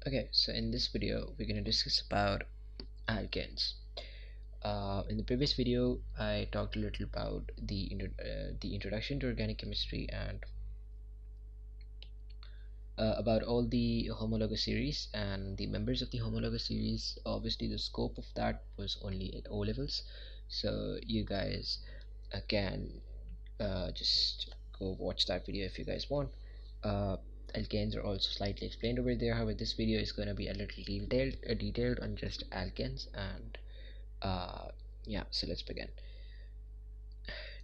Okay, so in this video, we're going to discuss about alkanes. In the previous video, I talked a little about the introduction to organic chemistry and about all the homologous series and the members of the homologous series. Obviously, the scope of that was only at O levels, so you guys can just go watch that video if you guys want. Uh, Alkanes are also slightly explained over there. However, this video is going to be a little detailed on just alkanes and uh, yeah. So let's begin.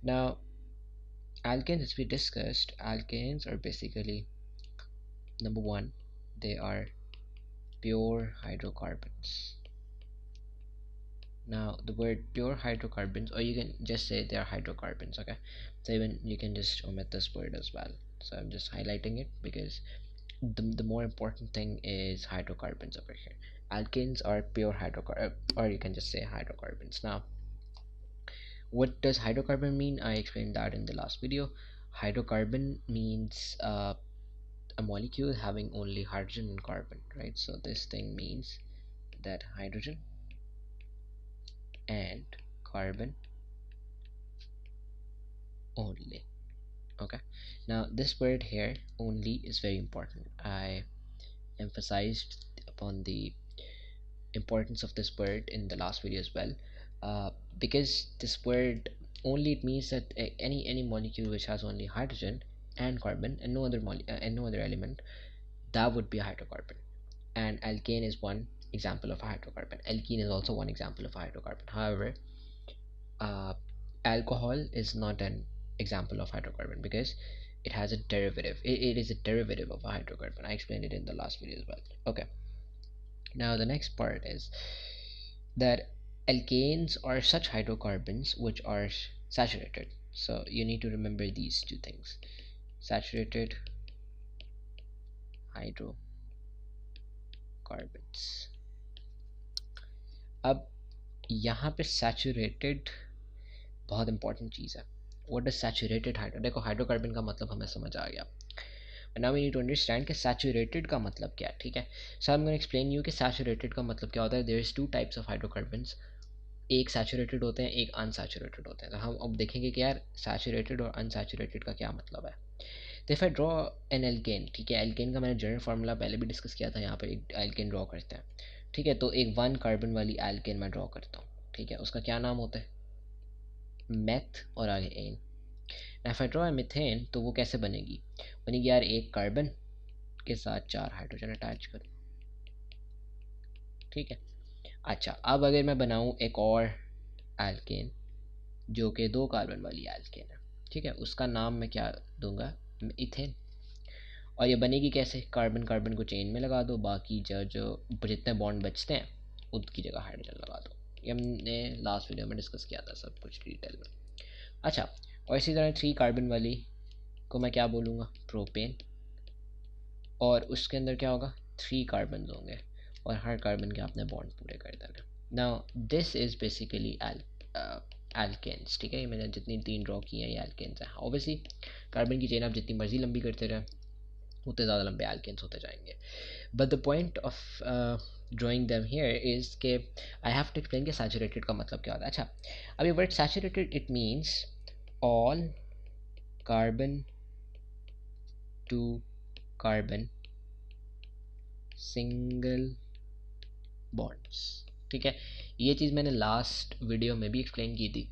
Now, alkanes, as we discussed, alkanes are basically number one. They are pure hydrocarbons. Now, the word pure hydrocarbons, or you can just say they are hydrocarbons. Okay, so even you can just omit this word as well. So I'm just highlighting it because the more important thing is hydrocarbons over here. Alkanes are pure hydrocarbon, or you can just say hydrocarbons. Now, what does hydrocarbon mean? I explained that in the last video. Hydrocarbon means a molecule having only hydrogen and carbon, right? So this thing means that hydrogen and carbon only. Okay, now this word here, only, is very important. I emphasized upon the importance of this word in the last video as well, uh, because this word only, it means that any molecule which has only hydrogen and carbon and no other element, that would be a hydrocarbon. And alkane is one example of a hydrocarbon. Alkene is also one example of a hydrocarbon. However, uh, alcohol is not an example of hydrocarbon because it has a derivative. It is a derivative of a hydrocarbon. I explained it in the last video as well. Okay, now the next part is that alkanes are such hydrocarbons which are saturated. So you need to remember these two things: saturated hydrocarbons. अब यहाँ पे saturated बहुत important चीज़ है. What does saturated hydro, देखो hydrocarbon का मतलब हमें समझ आ गया. Now we need to understand कि saturated का मतलब क्या है. ठीक है, so I'm going to explain you कि saturated का मतलब क्या होता है. There is two types of hydrocarbons. एक सैचुरेटेड होते हैं, एक अनसैचुरेटेड होते हैं. तो हम अब देखेंगे कि यार सैचुरेटेड और अनसैचुरेटेड का क्या मतलब है. तो if I draw an alkane, ठीक है, एल्केन का मैंने जनरल फार्मूला पहले भी डिस्कस किया था. यहाँ पर एक एल्केन ड्रॉ करते हैं. ठीक है, तो एक वन कार्बन वाली एल्केन मैं ड्रॉ करता हूँ. ठीक है, उसका क्या नाम होता है? मेथ और आगे एन. इफ आई ड्रॉ मिथेन, तो वो कैसे बनेगी? बनेगी यार एक कार्बन के साथ चार हाइड्रोजन अटैच करो. ठीक है, अच्छा, अब अगर मैं बनाऊँ एक और एल्केन जो कि दो कार्बन वाली एल्केन है, ठीक है, उसका नाम मैं क्या दूंगा? इथेन. और ये बनेगी कैसे? कार्बन कार्बन को चेन में लगा दो, बाकी जो जो जितने बॉन्ड बचते हैं उसकी जगह हाइड्रोजन लगा दो. ये हमने लास्ट वीडियो में डिस्कस किया था सब कुछ डिटेल में. अच्छा, और इसी तरह थ्री कार्बन वाली को मैं क्या बोलूँगा? प्रोपेन. और उसके अंदर क्या होगा? थ्री कार्बन होंगे और हर कार्बन के आपने बॉन्ड पूरे कर देना. Now this is basically alkanes. ठीक है, ये मैंने जितनी तीन ड्रॉ की हैं ये एल्केन्स हैं. ऑब्वियसली कार्बन की चेन आप जितनी मर्जी लंबी करते रहें उतने ज़्यादा लंबे एल्केन्स होते जाएंगे. But the point of drawing them here is के आई हैव टू एक्सप्लेन कि सैचुरेटेड का मतलब क्या होता है. अच्छा, अब ये word saturated, it means all carbon to carbon single bonds. ठीक है, ये चीज़ मैंने लास्ट वीडियो में भी एक्सप्लेन की थी.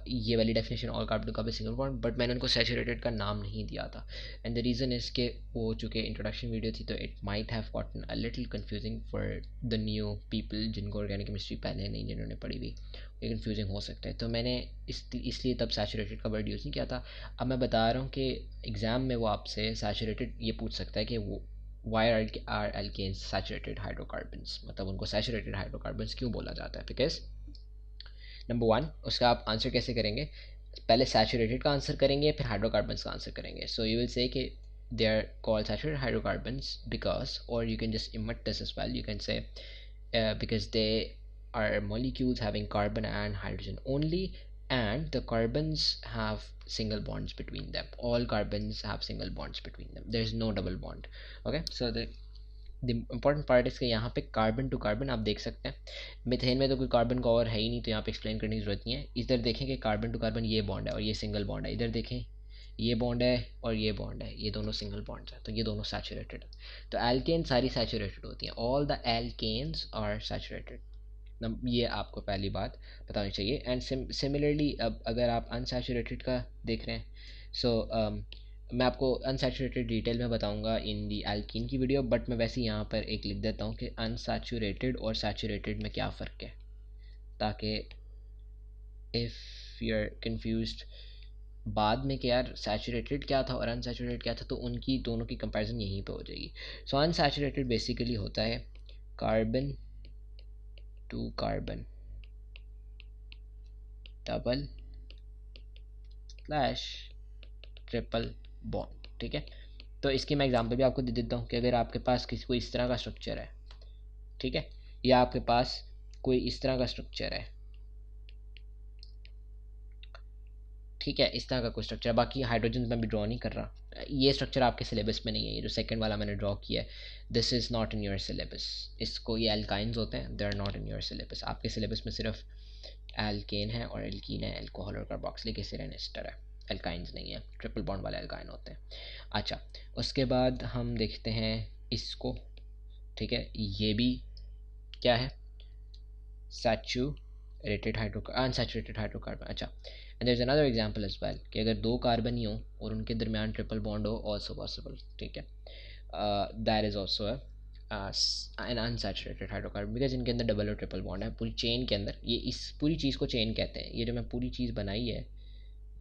ये वाली definition all carbon to carbon single bond, but मैंने उनको सैचुरेटेड का नाम नहीं दिया था. एंड द रीज़न इज़ के वो चूँकि इंट्रोडक्शन वीडियो थी तो it might have gotten a little confusing for the new people जिनको ऑर्गेनिक केमिस्ट्री पहले नहीं जिन्होंने पढ़ी हुई. ये कन्फ्यूजिंग हो सकता है, तो मैंने इसलिए तब सैचुरेटेड का वर्ड यूज़ नहीं किया था. अब मैं बता रहा हूँ कि एग्ज़ाम में वो आपसे सैचुरेटेड ये पूछ सकता है कि वो why are alkanes saturated hydrocarbons, मतलब उनको saturated hydrocarbons क्यों बोला जाता है? बिकॉज नंबर वन, उसका आप आंसर कैसे करेंगे? पहले सैचुरेटेड का आंसर करेंगे फिर हाइड्रोकार्बन्स का आंसर करेंगे. सो यू विल से कि they are called saturated hydrocarbons because, or you can just omit this as well, you can say because they are molecules having carbon and hydrogen only, and the carbons have single bonds between them. All carbons have single bonds between them, there's no double bond. Okay, so the the important part इसके यहाँ पे carbon to carbon आप देख सकते हैं। Methane में तो कोई कार्बन का और है ही नहीं, तो यहाँ पे एक्सप्लेन करने की ज़रूरत नहीं है। इधर देखें कि कार्बन टू कार्बन ये बॉन्ड है और ये सिंगल बॉन्ड है। इधर देखें ये बॉन्ड है और ये बॉन्ड है, ये दोनों सिंगल बॉन्ड्स हैं, तो ये दोनों सैचुरेटेड है। तो एल्केन सारी सैचुरेटेड होती हैं, all the alkanes are saturated. ये आपको पहली बात बतानी चाहिए। एंड सिमिलरली अब अगर आप अनसैचुरेटेड का देख रहे हैं, सो मैं आपको अनसैचुरेटेड डिटेल में बताऊंगा इन दी एल्कीन की वीडियो, बट मैं वैसे यहाँ पर एक लिख देता हूँ कि अनसैचुरेटेड और सैचुरेटेड में क्या फ़र्क है, ताकि इफ़ यू आर कन्फ्यूज्ड बाद में कि यार सैचुरेटेड क्या था और अनसैचुरेटेड क्या था, तो उनकी दोनों की कंपैरिजन यहीं पे हो जाएगी। सो अनसैचुरेटेड बेसिकली होता है carbon to carbon double slash triple bond, ठीक है। तो इसकी मैं एग्जांपल भी आपको दे देता हूँ कि अगर आपके पास किसी कोई इस तरह का स्ट्रक्चर है, ठीक है, या आपके पास कोई इस तरह का स्ट्रक्चर है, ठीक है, इस तरह का कोई स्ट्रक्चर, बाकी हाइड्रोजन मैं भी ड्रॉ नहीं कर रहा, ये स्ट्रक्चर आपके सिलेबस में नहीं है, ये जो सेकंड वाला मैंने ड्रॉ किया है, this is not in your syllabus. इसको ये एल्काइंस होते हैं, they are not in your syllabus. आपके सिलेबस में सिर्फ एल्केन है और एल्कीन है, एल्कोहल और कार्बोक्सिलिक एसिड एंड एस्टर है, एल्काइंस नहीं है, ट्रिपल बॉन्ड वाले एल्काइन होते हैं। अच्छा, उसके बाद हम देखते हैं इसको, ठीक है, ये भी क्या है, सैचुरेटेड अनसैचुरेटेड हाइड्रोकार्बन। अच्छा, and there is another example as well कि अगर दो कार्बन ही हो और उनके दरमियान ट्रिपल बॉन्ड हो, आल्सो पॉसिबल, ठीक है, that is also an unsaturated hydrocarbon, because इनके अंदर डबल और ट्रिपल बॉन्ड है पूरी चेन के अंदर। ये इस पूरी चीज़ को चेन कहते हैं, ये जो मैं पूरी चीज़ बनाई है,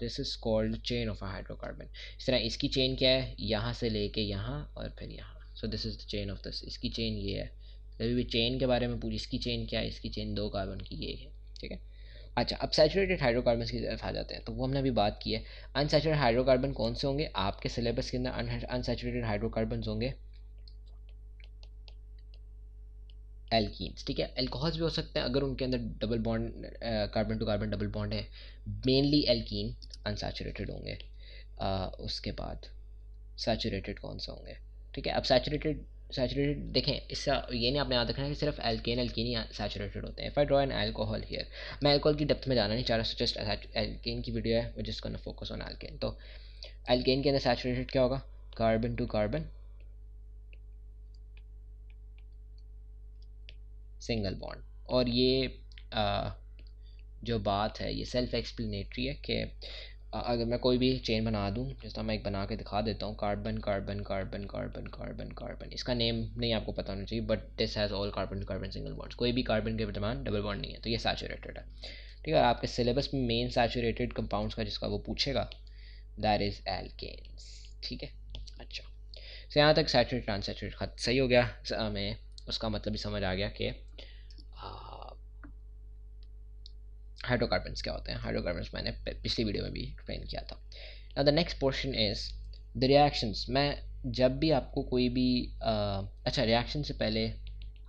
this is called chain of a hydrocarbon. इस तरह इसकी चेन क्या है, यहाँ से लेके यहाँ और फिर यहाँ, so this is the chain of this, इसकी चेन ये है। अभी भी चेन के बारे में पूरी, इसकी चेन क्या है, इसकी चेन दो कार्बन की ये है, ठीक है। अच्छा, अब सैचुरेटेड हाइड्रोकार्बन की तरफ आ जाते हैं, तो वो हमने अभी बात की है। अनसैचुरेटेड हाइड्रोकार्बन कौन से होंगे आपके सिलेबस के अंदर? अनसैचुरेटेड हाइड्रोकार्बन होंगे एल्कीन्स, ठीक है। एल्कोहल्स भी हो सकते हैं अगर उनके अंदर double bond, carbon to carbon double bond है। मेनली एल्कीन अनसैचुरेटेड होंगे। उसके बाद सैचुरेटेड कौन से होंगे, ठीक है। अब सैचुरेटेड सैचुरेटेड देखें, इससे ये नहीं आपने याद रखना है कि सिर्फ एल्केन एल्कीन ही सैचुरेटेड होते हैं। If I draw an alcohol here, मैं अल्कोहल की डेप्थ में जाना नहीं चाह रहा, सो जस्ट एल्केन की वीडियो है, just gonna focus on alkane. तो एल्केन के अंदर सैचुरेटेड क्या होगा, carbon to carbon single bond. और ये जो बात है ये सेल्फ एक्सप्लेनेटरी है कि अगर मैं कोई भी चेन बना दूं, जैसा मैं एक बना के दिखा देता हूँ, carbon carbon carbon carbon carbon carbon, इसका नेम नहीं आपको पता होना चाहिए, but this has all carbon to carbon single bonds, कोई भी कार्बन के दरमियान डबल बॉन्ड नहीं है, तो ये सैचुरेटेड है, ठीक है। आपके सिलेबस में मेन सैचुरेटेड कंपाउंड्स का जिसका वो पूछेगा, दैट इज़ एल्केन्स, ठीक है। अच्छा, तो यहाँ तक सैचुरेटेड अनसैचुरेटेड सही हो गया, हमें उसका मतलब भी समझ आ गया कि हाइड्रोकार्बन्स क्या होते हैं। हाइड्रोकार्बन्स मैंने पिछली वीडियो में भी एक्सप्लेन किया था। Now the next portion is the reactions. मैं जब भी आपको कोई भी अच्छा, रिएक्शन से पहले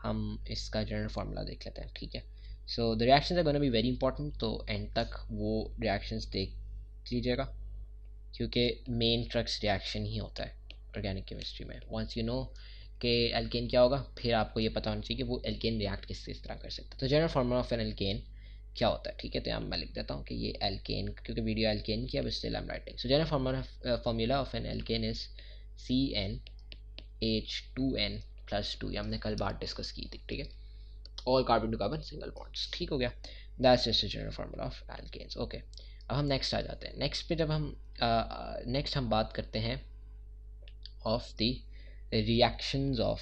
हम इसका जनरल फार्मूला देख लेते हैं, ठीक है। So the reactions are gonna be very important, तो एंड तक वो रिएक्शंस देख लीजिएगा, क्योंकि मेन क्रक्स रिएक्शन ही होता है ऑर्गेनिक केमिस्ट्री में। वंस यू नो कि एल्केन क्या होगा, फिर आपको ये पता होना चाहिए कि वो एल्केन रिएक्ट किस तरह कर सकता है। तो general formula of an alkane क्या होता है, ठीक है। तो यहाँ मैं लिख देता हूँ कि ये एल्केन, क्योंकि वीडियो एल्केन की, अब still I am writing. So general formula of an alkane is CnH2n+2, ये हमने कल बात डिस्कस की थी, ठीक है। All carbon to carbon single bonds, ठीक हो गया। That's just general formula of alkanes, okay. अब हम नेक्स्ट आ जाते हैं। नेक्स्ट पे जब हम नेक्स्ट हम बात करते हैं ऑफ द रिएक्शंस ऑफ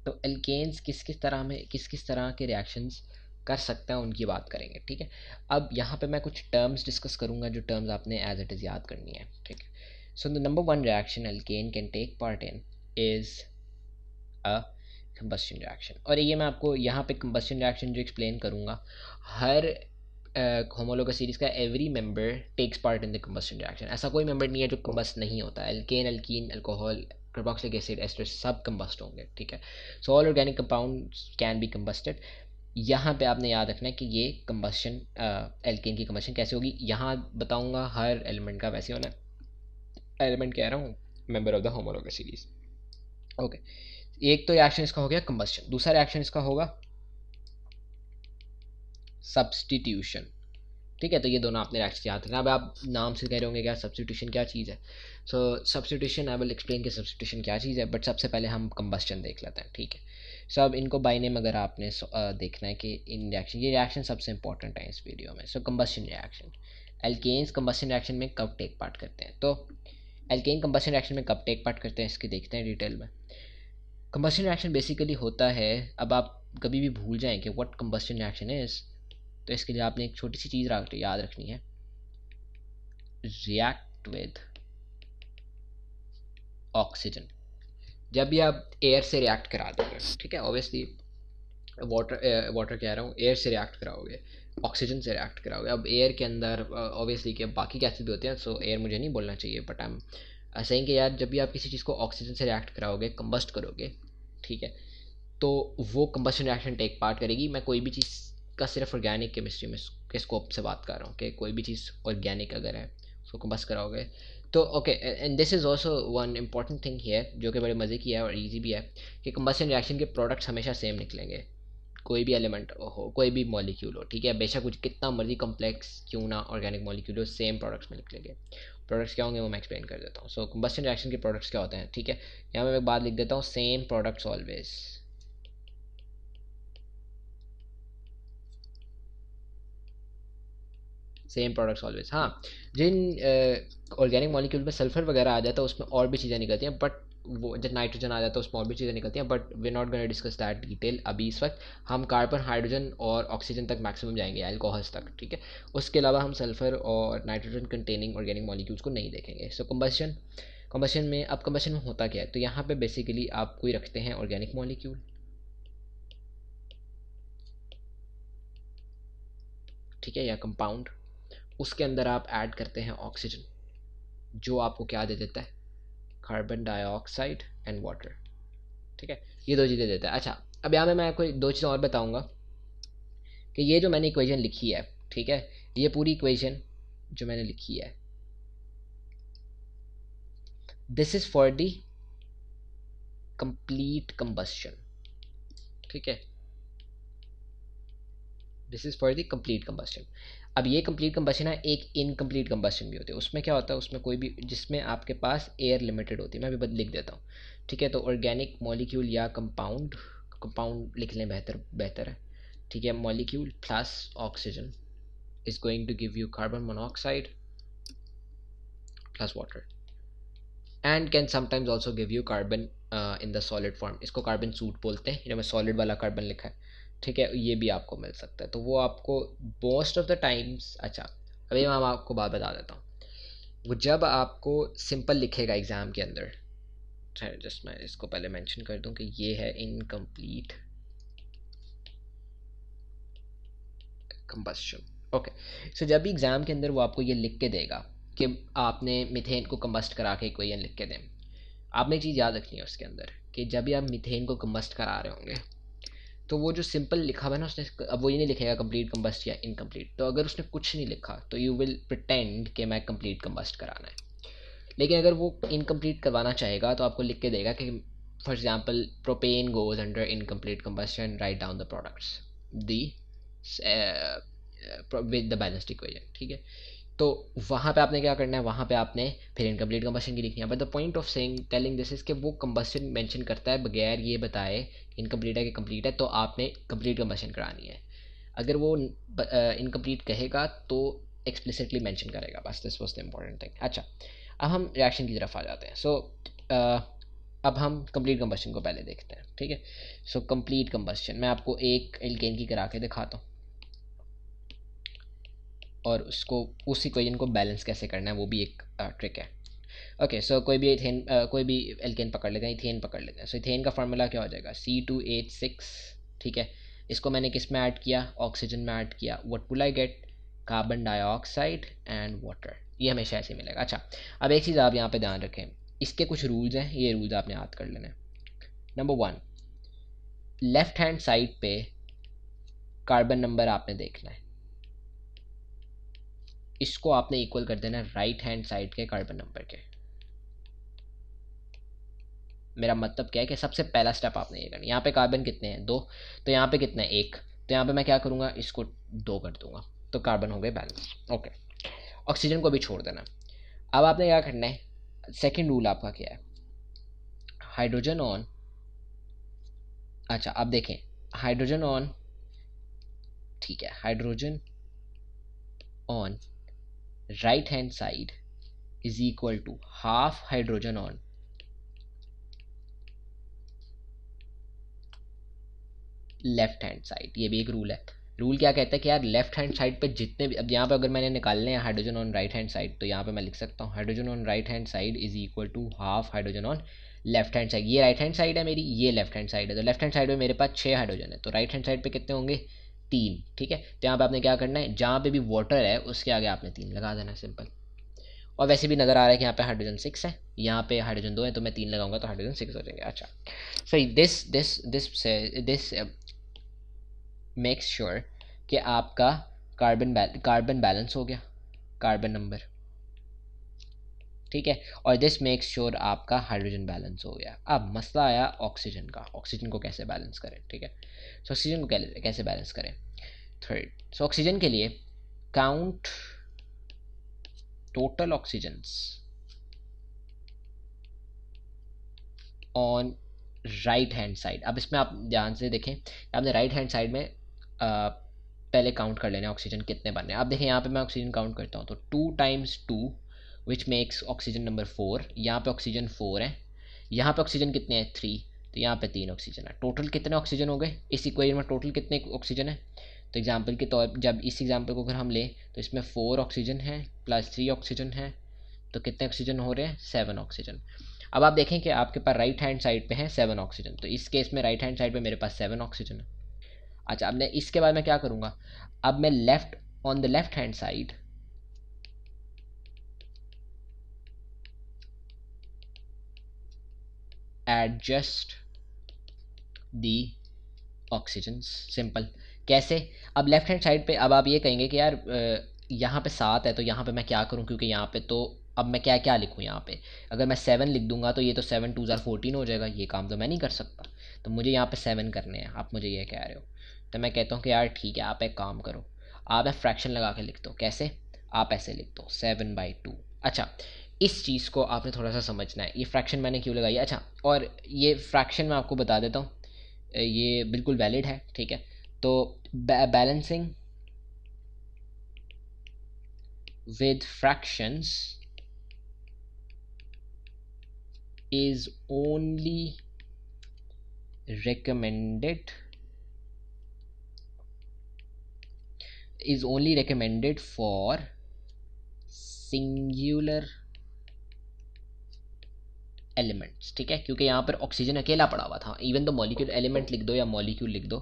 तो एल्केन्स किस किस तरह के रिएक्शंस कर सकते हैं उनकी बात करेंगे, ठीक है। अब यहाँ पे मैं कुछ टर्म्स डिस्कस करूँगा, जो टर्म्स आपने एज इट इज़ याद करनी है, ठीक है। So the number one reaction alkane can take part in is a combustion reaction. और ये मैं आपको यहाँ पे कंबस्शन रिएक्शन जो एक्सप्लेन करूँगा, हर होमोलोगस सीरीज़ का every member takes part in the combustion reaction. ऐसा कोई मेंबर नहीं है जो कंबस्ट नहीं होता। Alkane, alkene, alcohol, carboxylic acid, ester सब कंबस्ट होंगे, ठीक है। So all organic compounds can be combusted. यहाँ पे आपने याद रखना है कि ये कंबस्शन, एल्केन की कंबस्शन कैसे होगी, यहाँ बताऊंगा हर एलिमेंट का वैसे होना है। एलिमेंट कह रहा हूँ, member of the homologous series. Okay, एक तो रिएक्शन इसका हो गया कंबस्शन, दूसरा रिएक्शन इसका होगा सब्सटीट्यूशन। ठीक है, तो ये दोनों आपने रिएक्शन याद रखना। अब आप नाम से कह रहे होंगे क्या सब्सटीट्यूशन क्या चीज़ है। So substitution I will explain कि सब्सटीट्यूशन क्या चीज़ है, बट सबसे पहले हम कंबस्शन देख लेते हैं। ठीक है, सो अब इनको बाय नेम अगर आपने देखना है कि इन रिएक्शन, ये रिएक्शन सबसे इंपॉर्टेंट है इस वीडियो में। So combustion reaction, alkanes combustion reaction में कब टेक पार्ट करते हैं, तो एल्केन कंबस्शन रिएक्शन में कब टेक पार्ट करते हैं इसके देखते हैं डिटेल में। कंबस्शन रिएक्शन बेसिकली होता है, अब आप कभी भी भूल जाएं कि व्हाट कंबस्शन रिएक्शन इज, तो इसके लिए आपने एक छोटी सी चीज़ याद रखनी है, रिएक्ट विद ऑक्सीजन। जब भी आप एयर से रिएक्ट करा दोगे, ठीक है, ऑब्वियसली वाटर कह रहा हूँ, एयर से रिएक्ट कराओगे, ऑक्सीजन से रिएक्ट कराओगे। अब एयर के अंदर ऑब्वियसली कि बाकी गैसेस भी होते हैं, सो एयर मुझे नहीं बोलना चाहिए, बट आई एम सेइंग कि यार जब भी आप किसी चीज़ को ऑक्सीजन से रिएक्ट कराओगे, कंबस्ट करोगे, ठीक है, तो वो कंबस्शन रिएक्शन टेक पार्ट करेगी। मैं कोई भी चीज़ का सिर्फ ऑर्गेनिक केमिस्ट्री में के स्कोप से बात कर रहा हूँ कि कोई भी चीज़ ऑर्गेनिक अगर है उसको कंबस्ट कराओगे तो okay. And this is also one important thing here जो कि बड़े मज़े की है और ईजी भी है कि कंबस्शन रिएक्शन के प्रोडक्ट्स हमेशा सेम निकलेंगे। कोई भी एलिमेंट हो, कोई भी मॉलिक्यूल हो, ठीक है, बेशक कुछ कितना मर्जी कॉम्प्लेक्स क्यों ना ऑर्गेनिक मॉलिक्यूल हो, सेम प्रोडक्ट्स में निकलेंगे। प्रोडक्ट्स क्या होंगे वो मैं एक्सप्लेन कर देता हूँ। सो कंबस्शन रिएक्शन के प्रोडक्ट्स क्या होते हैं, ठीक है, यहाँ मैं एक बात लिख देता हूँ, same products always. Same products always, हाँ, जिन ऑर्गेनिक मॉलिक्यूल में सल्फर वगैरह आ जाता है उसमें और भी चीज़ें निकलती हैं, बट वो जब नाइट्रोजन आ जाता है उसमें और भी चीज़ें निकलती हैं, but we not gonna discuss that detail अभी। इस वक्त हम कार्बन, हाइड्रोजन और ऑक्सीजन तक मैक्सिमम जाएंगे, अल्कोहल्स तक, ठीक है। उसके अलावा हम सल्फर और नाइट्रोजन कंटेनिंग ऑर्गेनिक मॉलिक्यूल्स को नहीं देखेंगे। सो कंबशन में, अब कंबशन में होता क्या है, तो यहाँ पे बेसिकली आप कोई रखते हैं ऑर्गेनिक मॉलिक्यूल, ठीक है, या कंपाउंड, उसके अंदर आप ऐड करते हैं ऑक्सीजन, जो आपको क्या दे देता है, कार्बन डाइऑक्साइड एंड वाटर, ठीक है, ये दो चीज़ें देता है। अच्छा, अब यहाँ में मैं आपको दो चीज़ें और बताऊंगा कि ये जो मैंने इक्वेशन लिखी है, ठीक है, ये पूरी इक्वेशन जो मैंने लिखी है, this is for the complete combustion, ठीक है, this is for the complete combustion. अब ये कंप्लीट कंबस्शन है, एक इनकम्प्लीट कंबस्शन भी होती है। उसमें क्या होता है, उसमें कोई भी जिसमें आपके पास एयर लिमिटेड होती है, मैं भी लिख देता हूँ, ठीक है, तो ऑर्गेनिक मॉलिक्यूल या कंपाउंड, कंपाउंड लिख लें, बेहतर बेहतर है, ठीक है, molecule plus oxygen is going to give you carbon monoxide plus water and can sometimes also give you carbon in the solid form। इसको कार्बन सूट बोलते हैं, जो मैं सॉलिड वाला कार्बन लिखा है, ठीक है, ये भी आपको मिल सकता है, तो वो आपको मोस्ट ऑफ द टाइम्स। अच्छा, अभी मैं आपको बात बता देता हूँ, वो जब आपको सिंपल लिखेगा एग्ज़ाम के अंदर, जस्ट मैं इसको पहले मेंशन कर दूं कि ये है इनकम्प्लीट कंबस्शन, ओके। सो जब भी एग्ज़ाम के अंदर वो आपको ये लिख के देगा कि आपने मीथेन को कंबस्ट करा के इक्वेशन लिख के दें, आपने एक चीज़ याद रखनी है उसके अंदर कि जब भी आप मीथेन को कंबस्ट करा रहे होंगे तो वो जो सिंपल लिखा हुआ है ना उसने, अब वो ये नहीं लिखेगा कंप्लीट कंबस्ट या इनकम्प्लीट, तो अगर उसने कुछ नहीं लिखा तो यू विल प्रिटेंड कि मैं कंप्लीट कंबस्ट कराना है। लेकिन अगर वो इनकम्प्लीट करवाना चाहेगा तो आपको लिख के देगा कि for example propane goes under incomplete combustion, write down the products the with the balanced equation, ठीक है। तो वहाँ पे आपने क्या करना है, वहाँ पे आपने फिर इनकम्प्लीट कंबस्शन की लिखनी है, but the point of saying telling this is कि वो कंबस्शन मेंशन करता है बगैर ये बताए इनकम्प्लीट है कि कंप्लीट है, तो आपने कंप्लीट कंबस्शन करानी है। अगर वो इनकम्प्लीट कहेगा तो एक्सप्लिसिटली मेंशन करेगा, बस this was the important thing. अच्छा, अब हम रिएक्शन की तरफ आ जाते हैं। सो अब हम कंप्लीट कंबस्शन को पहले देखते हैं, ठीक है। सो कंप्लीट कंबस्शन मैं आपको एक एल्केन की करा के दिखाता हूँ और उसको उस इक्वेशन को बैलेंस कैसे करना है वो भी एक ट्रिक है। ओके, सो कोई भी इथेन कोई भी एल्केन पकड़ लेते हैं, इथेन पकड़ लेते हैं। सो इथेन का फार्मूला क्या हो जाएगा, C2H6, ठीक है। इसको मैंने किस में ऐड किया, ऑक्सीजन में ऐड किया, what will I get, carbon dioxide and water, ये हमेशा ऐसे मिलेगा। अच्छा, अब एक चीज़ आप यहाँ पे ध्यान रखें, इसके कुछ रूल्स हैं, ये रूल्स आपने याद कर लेने। नंबर 1, लेफ्ट हैंड साइड पे कार्बन नंबर आपने देखना है, इसको आपने इक्वल कर देना राइट हैंड साइड के कार्बन नंबर के। मेरा मतलब क्या है कि सबसे पहला स्टेप आपने ये करना है। यहाँ पे कार्बन कितने हैं 2, तो यहाँ पे कितना है 1, तो यहाँ पे मैं क्या करूँगा इसको 2 कर दूंगा, तो कार्बन हो गए बैलेंस। ओके, ऑक्सीजन को भी छोड़ देना। अब आपने क्या करना है, सेकेंड रूल आपका क्या है, हाइड्रोजन ऑन, अच्छा अब देखें हाइड्रोजन ऑन, ठीक है, hydrogen on right hand side is equal to half hydrogen on left hand side. ये भी एक रूल है। रूल क्या कहता है कि यार लेफ्ट हैंड साइड पे जितने भी, अब यहाँ पे अगर मैंने निकालने हैं hydrogen on right hand side, तो यहाँ पे मैं लिख सकता हूँ hydrogen on right hand side is equal to half hydrogen on left hand side. ये राइट हैंड साइड है मेरी, ये लेफ्ट हैंड साइड है, तो लेफ्ट हैंड साइड में मेरे पास 6 हाइड्रोजन है, तो राइट हैंड साइड पे कितने होंगे 3, ठीक है। तो यहाँ पे आपने क्या करना है, जहाँ पे भी वाटर है उसके आगे आपने 3 लगा देना, सिंपल। और वैसे भी नज़र आ रहा है कि यहाँ पे हाइड्रोजन 6 है, यहाँ पे हाइड्रोजन 2 है, तो मैं 3 लगाऊंगा तो हाइड्रोजन 6 हो जाएंगे। अच्छा सही, दिस मेक्स श्योर कि आपका कार्बन बैलेंस हो गया, कार्बन नंबर, ठीक है, और दिस मेक्स श्योर आपका हाइड्रोजन बैलेंस हो गया। अब मसला आया ऑक्सीजन का, ऑक्सीजन को कैसे बैलेंस करें, ठीक है। सो ऑक्सीजन को कैसे बैलेंस करें, थर्ड। सो ऑक्सीजन के लिए count total oxygens on right hand side. अब इसमें आप ध्यान से देखें, आपने राइट हैंड साइड में पहले काउंट कर लेना ऑक्सीजन कितने बन रहे हैं। आप देखें यहाँ पे मैं ऑक्सीजन काउंट करता हूँ, तो 2 × 2 विच मेक्स ऑक्सीजन नंबर 4, यहाँ पे ऑक्सीजन 4 है, यहाँ पे ऑक्सीजन कितने हैं 3, तो यहाँ पे 3 ऑक्सीजन है। टोटल कितने ऑक्सीजन हो गए इस इक्वेशन में, टोटल कितने ऑक्सीजन है, तो एग्जाम्पल के तौर, जब इस एग्जाम्पल को अगर हम लें तो इसमें 4 ऑक्सीजन है प्लस 3 ऑक्सीजन है, तो कितने ऑक्सीजन हो रहे हैं 7 ऑक्सीजन। अब आप देखें कि आपके पास राइट हैंड साइड पे है 7 ऑक्सीजन, तो इस केस में राइट हैंड साइड पे मेरे पास 7 ऑक्सीजन है। अच्छा, अब मैं इसके बाद मैं क्या करूँगा, अब मैं on the left hand side adjust the oxygens, simple. कैसे, अब लेफ्ट हैंड साइड पे अब आप ये कहेंगे कि यार यहाँ पे 7 है, तो यहाँ पे मैं क्या करूँ, क्योंकि यहाँ पे तो अब मैं क्या क्या लिखूँ यहाँ पे, अगर मैं 7 लिख दूंगा तो ये तो 7 × 2 = 14 हो जाएगा, ये काम तो मैं नहीं कर सकता, तो मुझे यहाँ पे 7 करने हैं। आप मुझे ये कह रहे हो, तो मैं कहता हूँ कि यार ठीक है, आप एक काम करो, आप फ्रैक्शन लगा के लिख दो। कैसे, आप ऐसे लिख दो 7/2। अच्छा, इस चीज़ को आपने थोड़ा सा समझना है, ये फ्रैक्शन मैंने क्यों लगाई। अच्छा, और ये फ्रैक्शन मैं आपको बता देता हूँ, ये बिल्कुल वैलिड है, ठीक है। तो balancing with fractions is only recommended for singular elements, ठीक है, क्योंकि यहाँ पर ऑक्सीजन अकेला पड़ा हुआ था, इवन तो मॉलिक्यूल एलिमेंट लिख दो या मॉलिक्यूल लिख दो,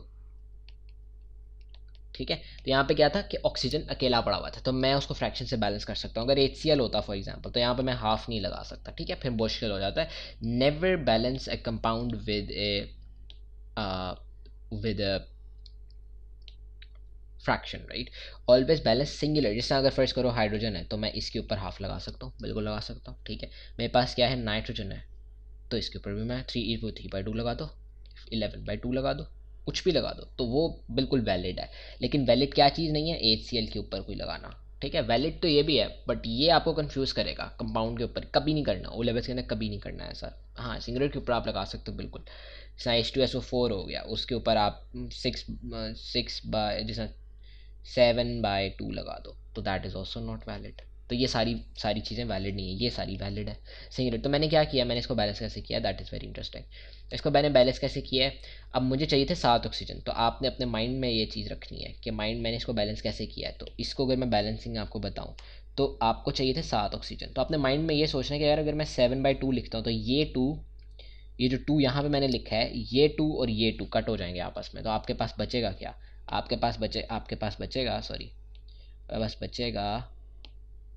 ठीक है। तो यहाँ पे क्या था कि ऑक्सीजन अकेला पड़ा हुआ था, तो मैं उसको फ्रैक्शन से बैलेंस कर सकता हूँ। अगर HCl होता फॉर एग्जांपल, तो यहाँ पे मैं हाफ नहीं लगा सकता, ठीक है, फिर मुश्किल हो जाता है। Never balance A compound with fraction, right, always balance singular. जैसे अगर फर्स्ट करो हाइड्रोजन है, तो मैं इसके ऊपर हाफ लगा सकता हूँ, बिल्कुल लगा सकता हूँ, ठीक है। मेरे पास क्या है, नाइट्रोजन है, तो इसके ऊपर भी मैं 3/2 लगा दो, 11/2 लगा दो, कुछ भी लगा दो, तो वो बिल्कुल वैलिड है। लेकिन वैलिड क्या चीज़ नहीं है, HCl के ऊपर कोई लगाना, ठीक है। वैलिड तो ये भी है, बट ये आपको कंफ्यूज करेगा, कंपाउंड के ऊपर कभी नहीं करना, O लेवल्स के अंदर कभी नहीं करना है ऐसा। हाँ, सिंगुलर के ऊपर आप लगा सकते हो बिल्कुल, जैसा H2SO4 हो गया, उसके ऊपर आप 7/2 लगा दो, तो that is also not valid. तो ये सारी चीज़ें वैलिड नहीं है, ये सारी वैलिड है, सिंगुलर। तो मैंने क्या किया, मैंने इसको बैलेंस कैसे किया, दैट इज़ वेरी इंटरेस्टिंग। इसको मैंने बैलेंस कैसे किया है, अब मुझे चाहिए थे 7 ऑक्सीजन, तो आपने अपने माइंड में ये चीज़ रखनी है कि मैंने इसको बैलेंस कैसे किया है। तो इसको अगर मैं बैलेंसिंग आपको बताऊँ, तो आपको चाहिए थे 7 ऑक्सीजन, तो अपने माइंड में ये सोचना है कि यार अगर मैं 7/2 लिखता हूँ, तो ये जो 2 यहाँ पे मैंने लिखा है, ये 2 और ये 2 कट हो जाएंगे आपस में, तो आपके पास बचेगा क्या, आपके पास बचेगा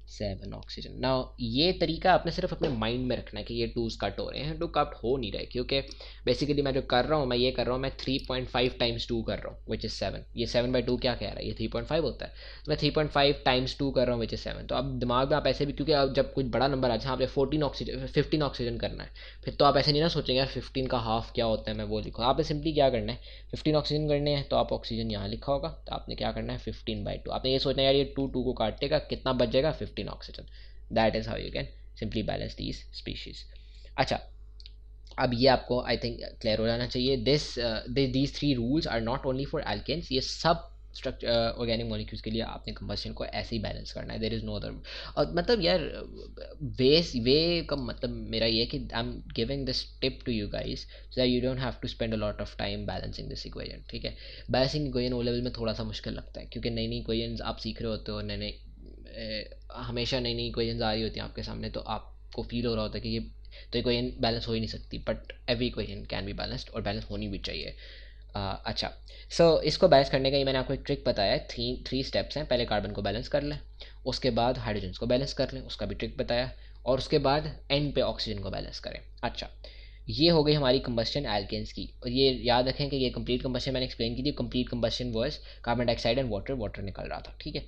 7 ऑक्सीजन। नाउ ये तरीका आपने सिर्फ अपने माइंड में रखना है कि ये 2s कट हो रहे हैं, 2 कट हो नहीं रहे, क्योंकि बेसिकली मैं जो कर रहा हूँ, मैं ये कर रहा हूँ, मैं 3.5 टाइम्स 2 कर रहा हूँ विच इज़ 7। ये 7/2 क्या कह रहा है, ये 3.5 होता है, तो मैं 3.5 टाइम्स 2 कर रहा हूँ विच इज़ 7। तो अब दिमाग में आप ऐसे भी, क्योंकि अब जब कुछ बड़ा नंबर आ जाए, आपने 14 ऑक्सीजन 15 ऑक्सीजन करना है, फिर तो आप ऐसे नहीं ना सोचेंगे यार 15 का हाफ क्या होता है, मैं वो लिखूँ। आपने सिंपली क्या करना है, 15 ऑक्सीजन करने हैं, तो आप ऑक्सीजन यहाँ लिखा होगा, तो आपने क्या करना है 15/2। आपने ये सोचना है यार ये 2 को काटेगा, कितना बचेगा 15 oxygen. That is how you can simply balance these species. अच्छा, अब ये आपको आई थिंक क्लियर हो जाना चाहिए। These 3 rules are not only for alkanes, ये सब स्ट्रक्चर ऑर्गेनिक मॉलिक्यूल्स के लिए आपने कंबस्शन को ऐसे ही बैलेंस करना है, देयर इज़ नो अदर। और मतलब यार वे का मतलब मेरा ये कि I am giving this tip to you guys so that you don't have to spend a lot of time balancing this equation, ठीक है। बैलेंसिंग इक्वेशन ओ लेवल में थोड़ा सा मुश्किल लगता है, क्योंकि नई नई इक्वेशंस आप सीख रहे होते हो, नए नए हमेशा नई नई इक्वेशंस आ रही होती हैं आपके सामने, तो आपको फील हो रहा होता है कि ये तो इक्वेशन बैलेंस हो ही नहीं सकती, but every equation can be balanced, और बैलेंस होनी भी चाहिए। अच्छा, सो इसको बैलेंस करने का ही मैंने आपको एक ट्रिक बताया है। थ्री स्टेप्स हैं। पहले कार्बन को बैलेंस कर लें, उसके बाद हाइड्रोजन को बैलेंस कर लें, उसका भी ट्रिक बताया, और उसके बाद एंड पे ऑक्सीजन को बैलेंस करें। अच्छा, ये हो गई हमारी कंबस्शन एल्केन्स की। और ये याद रखें कि ये कंप्लीट कंबस्शन मैंने एक्सप्लेन की थी। Complete combustion was carbon dioxide and water निकल रहा था, ठीक है।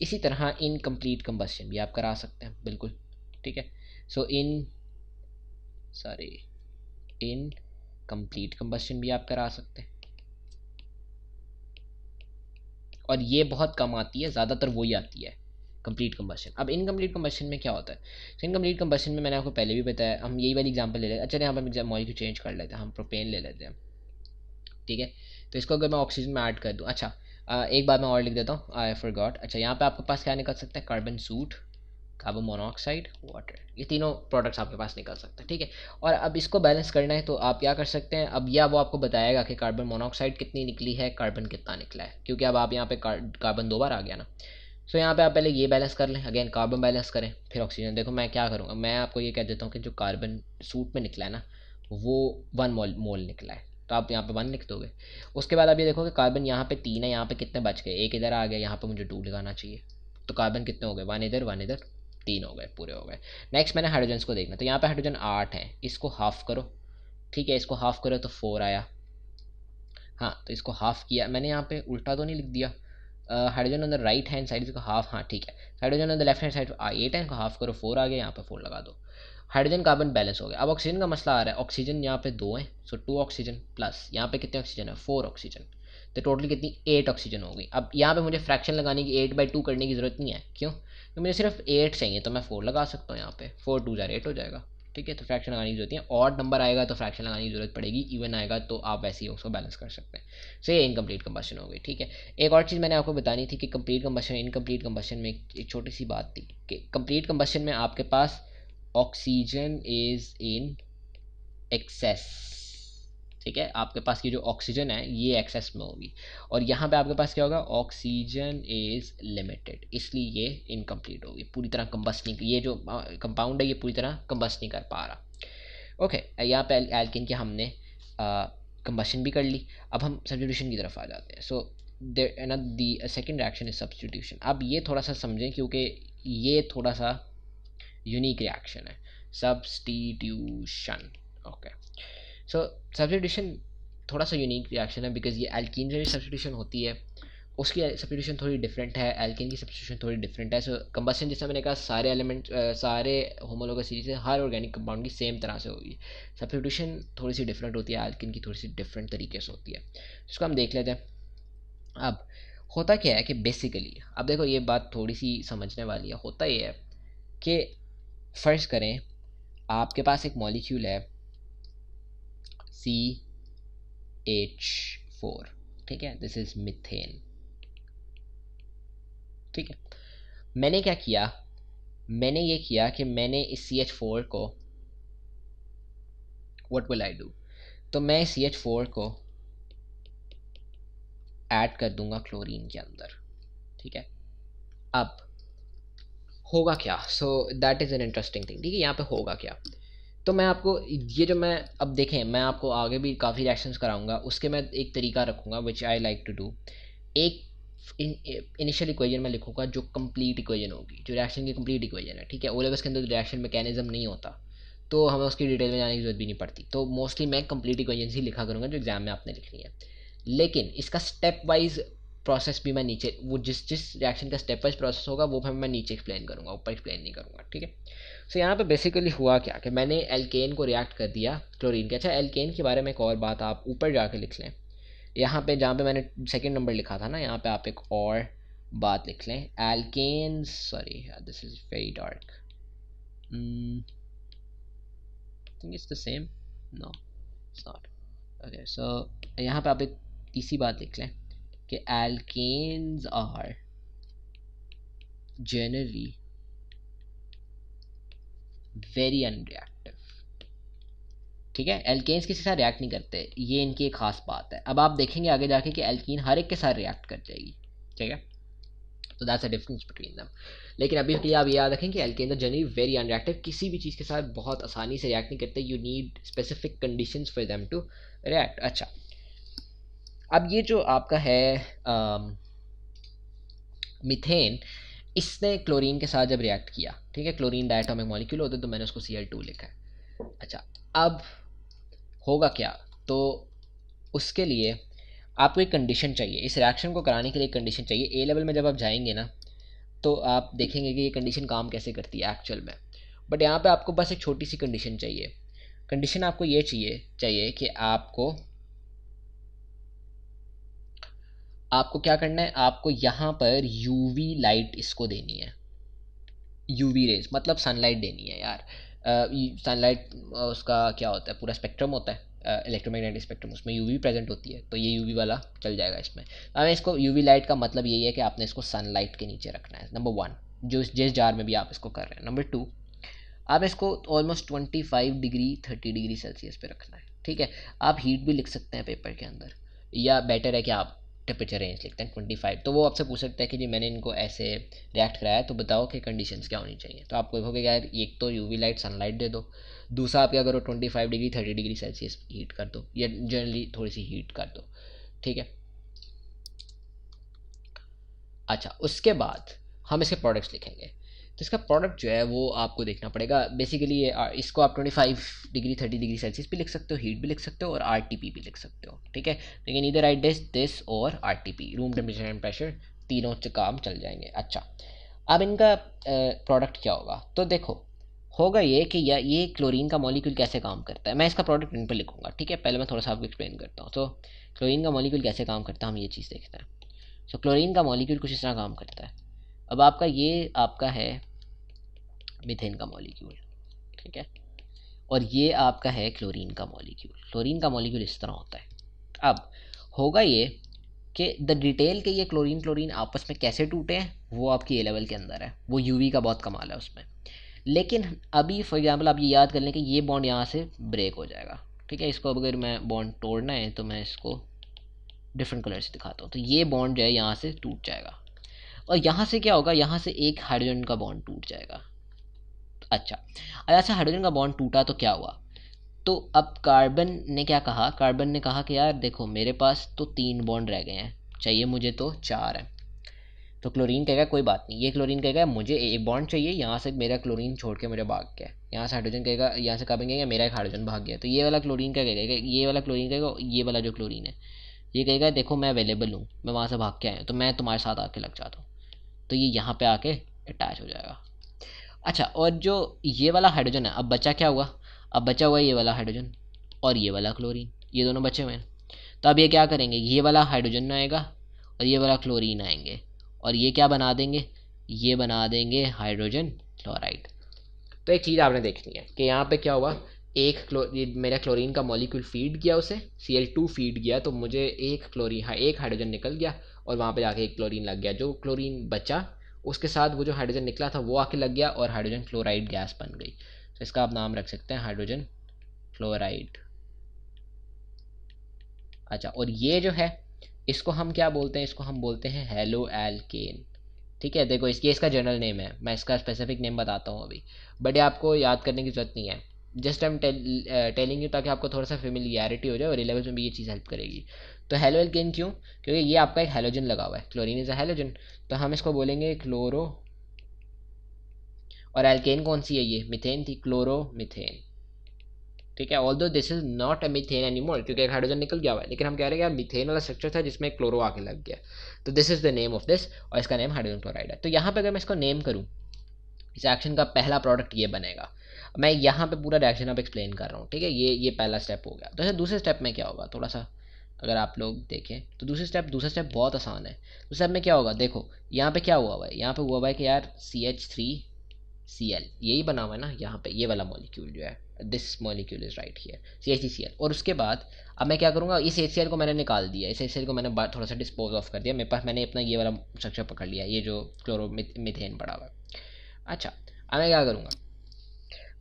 इसी तरह इनकम्प्लीट कंबस्शन भी आप करा सकते हैं, बिल्कुल, ठीक है। सो इन कंप्लीट कंबस्शन भी आप करा सकते हैं, और ये बहुत कम आती है, ज़्यादातर वही आती है कंप्लीट कंबस्शन। अब इनकम्प्लीट कंबस्शन में क्या होता है, तो इनकम्प्लीट कंबस्शन में मैंने आपको पहले भी बताया, हम यही वाली एग्जांपल ले लेते हैं। अच्छा, यहाँ पर हम मॉलिक्यूल चेंज कर लेते हैं, हम प्रोपेन ले लेते हैं, ठीक है। तो इसको अगर मैं ऑक्सीजन में ऐड कर दूँ, अच्छा एक बात मैं और लिख देता हूँ, आई फॉरगॉट। अच्छा, यहाँ पे आपके पास क्या निकल सकता है, carbon suit, carbon monoxide, water, ये तीनों प्रोडक्ट्स आपके पास निकल सकते हैं, ठीक है। और अब इसको बैलेंस करना है, तो आप क्या कर सकते हैं, अब यह वो आपको बताएगा कि कार्बन मोनोऑक्साइड कितनी निकली है, कार्बन कितना निकला है, क्योंकि अब आप यहाँ पे कार्बन 2 बार आ गया ना। सो यहाँ पे आप पहले ये बैलेंस कर लें, अगेन कार्बन बैलेंस करें, फिर ऑक्सीजन। देखो मैं क्या करूँगा, मैं आपको ये कह देता हूँ कि जो कार्बन सूट में निकला है ना, वो 1 मोल निकला है, तो आप यहाँ पे 1 लिख दोगे। उसके बाद आप ये देखो कि कार्बन यहाँ पे 3 है, यहाँ पे कितने बच गए, एक इधर आ गया, यहाँ पे मुझे 2 लगाना चाहिए, तो कार्बन कितने हो गए, 1 इधर 1 इधर, 3 हो गए, पूरे हो गए। नेक्स्ट मैंने हाइड्रोजन को देखना, तो यहाँ पे हाइड्रोजन 8 है, इसको हाफ करो, ठीक है, इसको हाफ करो तो 4 आया। हाँ, तो इसको हाफ किया मैंने, यहाँ पे उल्टा तो नहीं लिख दिया, hydrogen on the right hand side इसको हाफ, हाँ ठीक है। Hydrogen on the left hand side 8 है, इनको हाफ करो, 4 आ गया, यहाँ पे 4 लगा दो। हाइड्रोजन कार्बन बैलेंस हो गया। अब ऑक्सीजन का मसला आ रहा है, ऑक्सीजन यहाँ पे 2 है, सो 2 ऑक्सीजन प्लस यहाँ पे कितने ऑक्सीजन है, 4 ऑक्सीजन, तो टोटल कितनी 8 ऑक्सीजन हो गई। अब यहाँ पे मुझे फ्रैक्शन लगाने की 8/2 करने की ज़रूरत नहीं है, क्यों, तो मुझे सिर्फ 8 चाहिए, तो मैं 4 लगा सकता हूँ यहाँ पे, 4 2 जार 8 हो जाएगा, ठीक है। तो फ्रैक्शन लगाने की जरूरत नहीं है, ऑड नंबर आएगा तो फ्रैक्शन लगाने की जरूरत पड़ेगी, इवन आएगा तो आप वैसे ही उसको बैलेंस कर सकते हैं। सो ये इनकम्प्लीट कंबस्शन हो गई, ठीक है। एक और चीज़ मैंने आपको बतानी थी कि कंप्लीट कंबस्शन इनकम्प्लीट कंबस्शन में एक छोटी सी बात थी कि कंप्लीट कंबस्शन में आपके पास ऑक्सीजन इज इन एक्सेस, ठीक है। आपके पास की जो ऑक्सीजन है ये एक्सेस में होगी, और यहाँ पे आपके पास क्या होगा, ऑक्सीजन इज लिमिटेड, इसलिए ये इनकम्प्लीट होगी, पूरी तरह कंबस्ट नहीं, ये जो कंपाउंड है ये पूरी तरह कंबस्ट नहीं कर पा रहा। ओके, यहाँ पे एल्किन की हमने कंबशन भी कर ली। अब हम सब्स्टिट्यूशन की तरफ आ जाते हैं। So the second reaction is substitution. अब ये थोड़ा सा समझें, क्योंकि ये थोड़ा सा यूनिक रिएक्शन है, सब्स्टिट्यूशन। ओके, सो सब्स्टिट्यूशन थोड़ा सा यूनिक रिएक्शन है, बिकॉज ये एल्कीन जो सब्स्टिट्यूशन होती है उसकी सब्स्टिट्यूशन थोड़ी डिफरेंट है, एल्केन की सब्स्टिट्यूशन थोड़ी डिफरेंट है। सो कंबस्शन जैसा मैंने कहा सारे एलिमेंट सारे होमोलोगस सीरीज से हर ऑर्गेनिक कंपाउंड की सेम तरह से होगी, सब्स्टिट्यूशन थोड़ी सी डिफरेंट होती है, एल्केन की थोड़ी सी डिफरेंट तरीके से होती है। इसको हम देख लेते हैं। अब होता क्या है कि बेसिकली, अब देखो ये बात थोड़ी सी समझने वाली है। होता ये है कि फ़र्ज़ करें आपके पास एक मॉलिक्यूल है CH4, ठीक है, दिस इज़ मीथेन, ठीक है। मैंने क्या किया, मैंने ये किया कि मैंने इस CH4 को, व्हाट विल आई डू, तो मैं इस CH4 को ऐड कर दूंगा क्लोरीन के अंदर, ठीक है। अब होगा क्या, so that is an interesting thing, ठीक है। यहाँ पे होगा क्या, तो मैं आपको ये जो मैं अब देखें, मैं आपको आगे भी काफ़ी रिएक्शंस कराऊंगा, उसके मैं एक तरीका रखूँगा विच आई लाइक टू डू। एक इनिशियल इक्वेशन में लिखूंगा जो कंप्लीट इक्वेशन होगी, जो रिएक्शन की कंप्लीट इक्वेशन है, ठीक है। ओ लेवल्स के अंदर रिएक्शन मैकेनिज्म नहीं होता तो हमें उसकी डिटेल में जाने की जरूरत भी नहीं पड़ती, तो मोस्टली मैं कंप्लीट इक्वेशन ही लिखा करूँगा जो एग्जाम में आपने लिखनी है। लेकिन इसका स्टेप वाइज प्रोसेस भी मैं नीचे, वो जिस जिस रिएक्शन का स्टेप वाइज प्रोसेस होगा वो मैं नीचे एक्सप्लेन करूँगा, ऊपर एक्सप्लेन नहीं करूँगा, ठीक है। सो यहाँ पे बेसिकली हुआ क्या कि मैंने एल्केन को रिएक्ट कर दिया क्लोरीन के। अच्छा, एल्केन के बारे में एक और बात आप ऊपर जाके लिख लें, यहाँ पे जहाँ पे मैंने सेकंड नंबर लिखा था ना, यहाँ पे आप एक और बात लिख लें, alkanes, sorry this is very dark, think it's the same, no it's not, okay. So यहाँ पे आप एक तीसरी बात लिख लें कि alkanes are generally very unreactive, ठीक है। एल्केन्स किसी के साथ रिएक्ट नहीं करते, ये इनकी एक खास बात है। अब आप देखेंगे आगे जाके कि एल्कीन हर एक के साथ रिएक्ट कर जाएगी, ठीक है। तो that's a difference between them. लेकिन अभी के लिए आप याद रखें कि एल्केन तो जनरली वेरी अनरिएक्टिव, किसी भी चीज़ के साथ बहुत आसानी से रिएक्ट नहीं करते, you need specific conditions for them to react. अच्छा, अब ये जो आपका है मीथेन, इसने क्लोरीन के साथ जब रिएक्ट किया, ठीक है, क्लोरीन डायटोमिक मॉलिक्यूल होते तो मैंने उसको Cl2 लिखा है। अच्छा, अब होगा क्या, तो उसके लिए आपको एक कंडीशन चाहिए, इस रिएक्शन को कराने के लिए एक कंडीशन चाहिए। ए लेवल में जब आप जाएंगे ना तो आप देखेंगे कि ये कंडीशन काम कैसे करती है एक्चुअल में, बट यहाँ पे आपको बस एक छोटी सी कंडीशन चाहिए। कंडीशन आपको ये चाहिए कि आपको क्या करना है, आपको यहाँ पर यूवी लाइट इसको देनी है, यूवी रेज मतलब सनलाइट देनी है यार। सनलाइट उसका क्या होता है, पूरा स्पेक्ट्रम होता है, इलेक्ट्रोमैग्नेटिक स्पेक्ट्रम, उसमें यूवी प्रेजेंट होती है, तो ये यूवी वाला चल जाएगा इसमें। हमें इसको यूवी लाइट का मतलब यही है कि आपने इसको सनलाइट के नीचे रखना है, नंबर 1, जो जिस जार में भी आप इसको कर रहे हैं। नंबर 2, आप इसको ऑलमोस्ट 25 डिग्री 30 डिग्री सेल्सियस पे रखना है, ठीक है। आप हीट भी लिख सकते हैं पेपर के अंदर, या बेटर है कि आप टेम्परेचर रेंज लिखते हैं 25। तो वो आपसे पूछ सकता है कि जी मैंने इनको ऐसे रिएक्ट कराया तो बताओ कि कंडीशंस क्या होनी चाहिए, तो आपको कहोगे यार एक तो यूवी लाइट सनलाइट दे दो, दूसरा आप क्या करो 25 डिग्री 30 डिग्री सेल्सियस हीट कर दो, या जनरली थोड़ी सी हीट कर दो, ठीक है। अच्छा, उसके बाद हम इसके प्रोडक्ट्स लिखेंगे, तो इसका प्रोडक्ट जो है वो आपको देखना पड़ेगा। बेसिकली इसको आप 25 डिग्री 30 डिग्री सेल्सियस भी लिख सकते हो, हीट भी लिख सकते हो, और आरटीपी भी लिख सकते हो, ठीक है। लेकिन इधर राइट दिस और RTP, room temperature and pressure, तीनों से काम चल जाएंगे। अच्छा, अब इनका प्रोडक्ट क्या होगा, तो देखो होगा ये कि ये क्लोरीन का मॉलिक्यूल कैसे काम करता है, मैं इसका प्रोडक्ट इन पर लिखूंगा, ठीक है। पहले मैं थोड़ा सा आपको एक्सप्लेन करता हूँ। तो क्लोरीन का मॉलिक्यूल कैसे काम करता है हम ये चीज़ देखते हैं। सो क्लोरीन का मॉलिक्यूल कुछ इस तरह काम करता है। अब आपका है मीथेन का मॉलिक्यूल, ठीक है, और ये आपका है क्लोरीन का मॉलिक्यूल। क्लोरीन का मॉलिक्यूल इस तरह होता है। अब होगा ये कि द डिटेल के ये क्लोरीन क्लोरीन आपस में कैसे टूटे हैं वो आपकी ए लेवल के अंदर है, वो यूवी का बहुत कमाल है उसमें। लेकिन अभी फॉर एग्जांपल आप ये याद कर लें कि ये बॉन्ड यहाँ से ब्रेक हो जाएगा, ठीक है। इसको अगर मैं बॉन्ड तोड़ना है तो मैं इसको डिफरेंट कलर से दिखाता हूँ, तो ये बॉन्ड जो है यहाँ से टूट जाएगा, और यहाँ से क्या होगा, यहाँ से एक हाइड्रोजन का बॉन्ड टूट जाएगा। अच्छा, अब ऐसा हाइड्रोजन का बॉन्ड टूटा तो क्या हुआ, तो अब कार्बन ने क्या कहा, कार्बन ने कहा कि यार देखो मेरे पास तो 3 बॉन्ड रह गए हैं, चाहिए मुझे तो 4 है। तो क्लोरीन कहेगा कोई बात नहीं, ये क्लोरीन कहेगा मुझे एक बॉन्ड चाहिए, यहाँ से मेरा क्लोरीन छोड़ के मेरा भाग गया, यहाँ से हाइड्रोजन कहेगा, यहाँ से कार्बन कहेगा मेरा एक हाइड्रोजन भाग गया, तो ये वाला क्लोरीन क्या कहेगा, ये वाला क्लोरीन कहेगा, ये वाला जो क्लोरीन है ये कहेगा देखो मैं अवेलेबल हूँ, मैं वहाँ से भाग के आया हूँ, तो मैं तुम्हारे साथ आके लग जाता हूँ, तो ये यहाँ पे आके अटैच हो जाएगा। अच्छा, और जो ये वाला हाइड्रोजन है, अब बचा क्या हुआ, अब बचा हुआ ये वाला हाइड्रोजन और ये वाला क्लोरीन, ये दोनों बचे हुए हैं। तो अब ये क्या करेंगे, ये वाला हाइड्रोजन आएगा और ये वाला क्लोरीन आएंगे, और ये क्या बना देंगे, ये बना देंगे हाइड्रोजन क्लोराइड। तो एक चीज़ आपने देखनी है कि यहाँ पे क्या हुआ, मेरा क्लोरीन का मॉलिक्यूल फीड किया उसे, Cl2 फीड किया, तो मुझे एक हाइड्रोजन निकल गया और वहाँ पे जाके एक क्लोरीन लग गया, जो क्लोरीन बचा उसके साथ वो जो हाइड्रोजन निकला था वो आके लग गया और हाइड्रोजन क्लोराइड गैस बन गई। तो इसका आप नाम रख सकते हैं हाइड्रोजन क्लोराइड। अच्छा, और ये जो है इसको हम क्या बोलते हैं, इसको हम बोलते हैं हेलो एल्केन, ठीक है। देखो इसका जनरल नेम है, मैं इसका स्पेसिफिक नेम बताता हूँ अभी, बट ये आपको याद करने की ज़रूरत नहीं है, just I am telling you ताकि आपको थोड़ा सा फेमिलियरिटी हो जाए और ए लेवल्स में भी ये चीज़ हेल्प करेगी। तो हेलो एल्केन क्यों? क्योंकि ये आपका एक हेलोजन लगा हुआ है, क्लोरीन इज अ हेलोजन, तो हम इसको बोलेंगे क्लोरो, और एल्केन कौन सी है? ये मीथेन थी, क्लोरो मीथेन। ठीक है, although this is not a methane anymore क्योंकि एक हाइड्रोजन निकल गया हुआ है, लेकिन हम कह रहे हैं यार मीथेन वाला स्ट्रक्चर था जिसमें क्लोरो आके लग गया, तो this is the name of this, और इसका नेम हाइड्रोजन क्लोराइड है। तो यहाँ पे अगर मैं इसको नेम करूँ, इस एक्शन का पहला प्रोडक्ट ये बनेगा। मैं यहाँ पे पूरा रिएक्शन अब एक्सप्लेन कर रहा हूँ, ठीक है, ये पहला स्टेप हो गया। तो ऐसे दूसरे स्टेप में क्या होगा, थोड़ा सा अगर आप लोग देखें तो दूसरा स्टेप बहुत आसान है। दूसरे स्टेप में क्या होगा, देखो यहाँ पे क्या हुआ हुआ है, यहाँ पे हुआ हुआ है कि यार CH3Cl यही बना हुआ है ना यहाँ पे, ये वाला मॉलिक्यूल जो है, this molecule is right here, CH3Cl। और उसके बाद अब मैं क्या करूँगा, इस HCl को मैंने निकाल दिया, इस HCl को मैंने थोड़ा सा डिस्पोज ऑफ कर दिया, मेरे पास मैंने अपना ये वाला स्ट्रक्चर पकड़ लिया, ये जो क्लोरोमीथेन पड़ा हुआ है। अच्छा, अब मैं क्या करूँगा,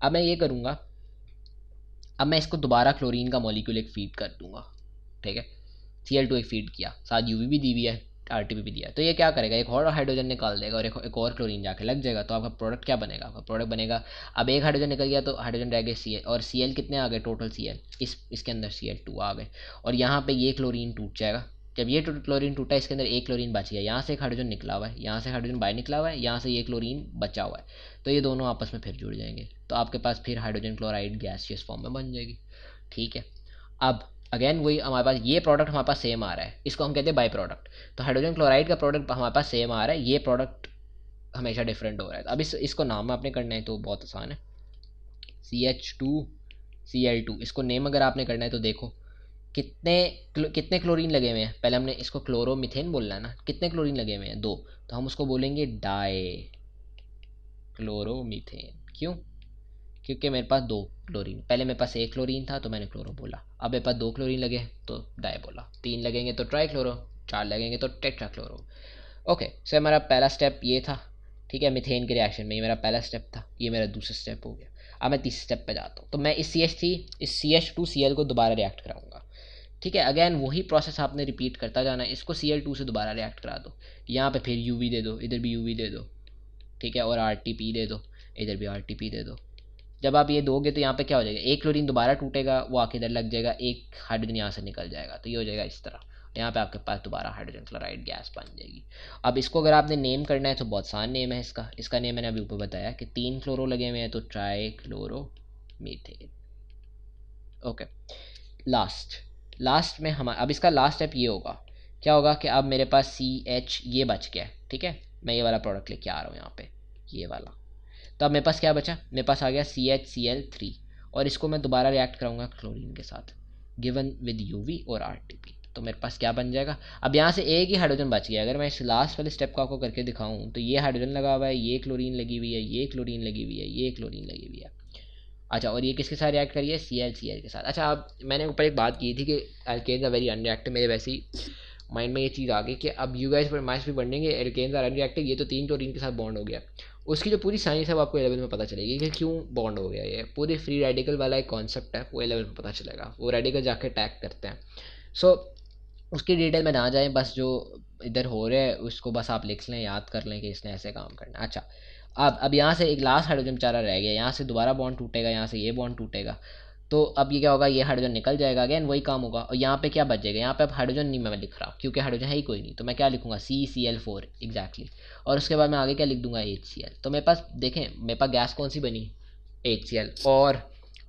अब मैं ये करूँगा, अब मैं इसको दोबारा क्लोरीन का मॉलिक्यूल एक फीड कर दूंगा, ठीक है, Cl2 एक फीड किया, साथ UV भी दी हुई है, RTP भी दिया, तो ये क्या करेगा, एक और हाइड्रोजन निकाल देगा और एक और क्लोरीन जाके लग जाएगा, तो आपका प्रोडक्ट क्या बनेगा, आपका प्रोडक्ट बनेगा, अब एक हाइड्रोजन निकल गया तो हाइड्रोजन रह गए Cl, और Cl कितने आ गए टोटल, Cl इसके अंदर Cl2 आ गए, और यहाँ पे ये क्लोरीन टूट जाएगा, जब ये क्लोरीन टूटा इसके अंदर एक क्लोरीन बच गया, यहाँ से एक हाइड्रोजन निकला हुआ है, यहाँ से हाइड्रोजन बाहर निकला हुआ है, यहाँ से ये क्लोरीन बचा हुआ है, तो ये दोनों आपस में फिर जुड़ जाएंगे, तो आपके पास फिर हाइड्रोजन क्लोराइड गैसियस फॉर्म में बन जाएगी। ठीक है, अब अगेन वही हमारे पास ये प्रोडक्ट हमारे पास सेम आ रहा है, इसको हम कहते हैं बाई प्रोडक्ट, तो हाइड्रोजन क्लोराइड का प्रोडक्ट हमारे पास सेम आ रहा है, ये प्रोडक्ट हमेशा डिफरेंट हो रहा है। अब इसको नाम आपने करना है तो बहुत आसान है, CH2Cl2, इसको नेम अगर आपने करना है तो देखो कितने क्लोरीन लगे हुए हैं, पहले हमने इसको क्लोरोमीथेन बोलना है ना, कितने क्लोरीन लगे हुए हैं, 2, तो हम उसको बोलेंगे डाई क्लोरोमीथेन। क्यों? क्योंकि मेरे पास 2 क्लोरीन, पहले मेरे पास 1 क्लोरीन था तो मैंने क्लोरो बोला, अब मेरे पास 2 क्लोरीन लगे तो डाई बोला, 3 लगेंगे तो ट्राई क्लोरो, 4 लगेंगे तो टेट्रा क्लोरो। ओके, सो हमारा पहला स्टेप ये था, ठीक है, मिथेन के रिएक्शन में ये मेरा पहला स्टेप था, ये मेरा दूसरा स्टेप हो गया। अब मैं तीसरे स्टेप पे जाता हूँ, तो मैं इस CH2Cl को दोबारा रिएक्ट कराऊंगा, ठीक है, अगैन वही प्रोसेस आपने रिपीट करता जाना है, इसको Cl2 से दोबारा रिएक्ट करा दो, यहाँ पे फिर UV दे दो, इधर भी UV दे दो, ठीक है, और RTP दे दो, इधर भी RTP दे दो। जब आप ये दोगे तो यहाँ पे क्या हो जाएगा, एक क्लोरीन दोबारा टूटेगा, वो आके इधर लग जाएगा, एक हाइड्रोजन यहाँ से निकल जाएगा, तो ये हो जाएगा इस तरह, यहाँ पे आपके पास दोबारा हाइड्रोजन क्लोराइड गैस बन जाएगी। अब इसको अगर आपने नेम करना है तो बहुत आसान नेम है इसका नेम मैंने अभी ऊपर बताया कि 3 क्लोरो लगे हुए हैं तो try chloro methane. Okay, last में हम अब इसका लास्ट स्टेप ये होगा, क्या होगा कि अब मेरे पास CH ये बच गया है, ठीक है, मैं ये वाला प्रोडक्ट लेके आ रहा हूँ यहाँ पे, ये वाला, तो अब मेरे पास क्या बचा, मेरे पास आ गया CHCl3, और इसको मैं दोबारा रिएक्ट कराऊंगा क्लोरीन के साथ, गिवन विद UV और RTP, तो मेरे पास क्या बन जाएगा, अब यहाँ से एक ही हाइड्रोजन बच गया, अगर मैं इस लास्ट वाले स्टेप को आपको करके दिखाऊं तो ये हाइड्रोजन लगा हुआ है, ये क्लोरीन लगी हुई है, ये क्लोरीन लगी हुई है, ये क्लोरीन लगी हुई है। अच्छा, और ये किसके साथ रिएक्ट करिए, Cl के साथ। अच्छा, अब मैंने ऊपर एक बात की थी कि एल्केन्स आर वेरी अनरिएक्टिव, मेरे वैसे ही माइंड में ये चीज़ आ गई कि अब यू गाइस माइंड भी बढ़ेंगे, एल्केन्स आर अनरिएक्टिव, ये तो 3 क्लोरीन के साथ बॉन्ड हो गया, उसकी जो पूरी साइंस है वो आपको 11 में पता चलेगी कि क्यों बॉन्ड हो गया, ये पूरी फ्री रेडिकल वाला एक कॉन्सेप्ट है, वो 11 में पता चलेगा, वो रेडिकल जाके अटैक करते हैं। सो उसकी डिटेल में ना जाएँ, बस जो इधर हो रहा है उसको बस आप लिख लें, याद कर लें कि इसने ऐसे काम करना है। अच्छा, अब यहाँ से एक लास्ट हाइड्रोजन बेचारा रह गया, यहाँ से दोबारा बॉन्ड टूटेगा, यहाँ से ये बॉन्ड टूटेगा, तो अब ये क्या होगा, ये हाइड्रोजन निकल जाएगा, अगेन वही काम होगा, और यहाँ पे क्या बच जाएगा, यहाँ पे अब हाइड्रोजन नहीं मैं लिख रहा क्योंकि हाइड्रोजन है ही कोई नहीं, तो मैं क्या लिखूंगा, CCl4 एग्जैक्टली, और उसके बाद मैं आगे क्या लिख दूंगा, HCl। तो मेरे पास देखें, मेरे पास गैस कौन सी बनी, HCl, और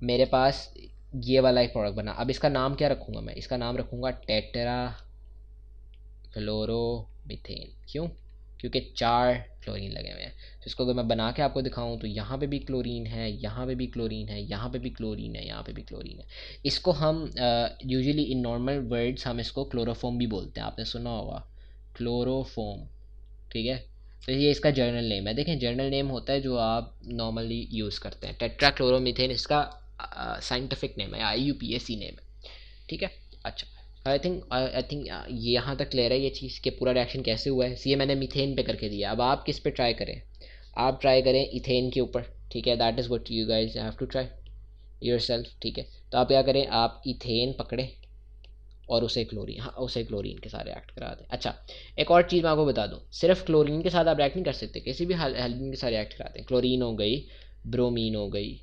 मेरे पास ये वाला एक प्रोडक्ट बना। अब इसका नाम क्या रखूँगा, मैं इसका नाम रखूँगा टेट्रा क्लोरोमीथेन। क्यों? क्योंकि 4 क्लोरीन लगे हुए हैं, तो इसको अगर मैं बना के आपको दिखाऊं तो यहाँ पे भी क्लोरीन है, यहाँ पे भी क्लोरीन है, यहाँ पे भी क्लोरीन है, यहाँ पे भी क्लोरीन है। इसको हम यूजुअली इन नॉर्मल वर्ड्स हम इसको क्लोरोफॉर्म भी बोलते हैं, आपने सुना होगा क्लोरोफॉर्म, ठीक है, तो ये इसका जर्नल नेम है। देखें, जर्नल नेम होता है जो आप नॉर्मली यूज़ करते हैं, टेट्रा क्लोरोमीथेन इसका साइंटिफिक नेम है, IUPAC नेम है, ठीक है। अच्छा, आई थिंक ये यहाँ तक क्लियर है ये चीज़ कि पूरा रिएक्शन कैसे हुआ है। ये मैंने मीथेन पे करके दिया, अब आप किस पे ट्राई करें, आप ट्राई करें इथेन के ऊपर, ठीक है, that is what you guys have to try yourself, ठीक है। तो आप क्या करें, आप इथेन पकड़ें और उसे क्लोरीन, हाँ उसे क्लोरीन के साथ रिएक्ट करा दें। अच्छा, एक और चीज़ मैं आपको बता दूँ, सिर्फ क्लोरीन के साथ आप रिएक्ट नहीं कर सकते, किसी भी हेलोजन के साथ रिएक्ट कराते हैं, क्लोरीन हो गई, ब्रोमीन हो गई,